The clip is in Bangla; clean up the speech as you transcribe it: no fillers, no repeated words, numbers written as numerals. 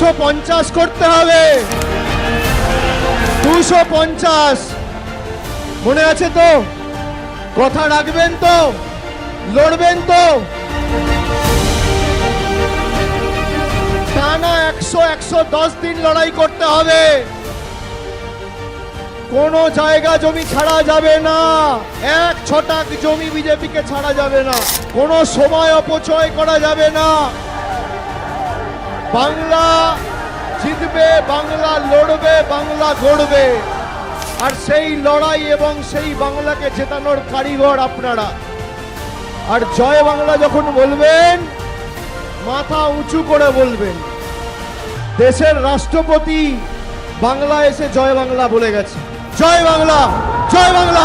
250 করতে হবে, 250। মনে আছে তো? কথা রাখবেন তো? লড়বেন তো? টানা 100-110 দিন লড়াই করতে হবে। কোনো জায়গা জমি ছাড়া যাবে না, এক ছটাক জমি বিজেপিকে ছাড়া যাবে না, কোনো সময় অপচয় করা যাবে না। বাংলা জিতবে, বাংলা লড়বে, বাংলা গড়বে। আর সেই লড়াই এবং সেই বাংলাকে জেতানোর কারিগর আপনারা। আর জয় বাংলা যখন বলবেন, মাথা উঁচু করে বলবেন। দেশের রাষ্ট্রপতি বাংলা এসে জয় বাংলা বলে গেছে। জয় বাংলা, জয় বাংলা।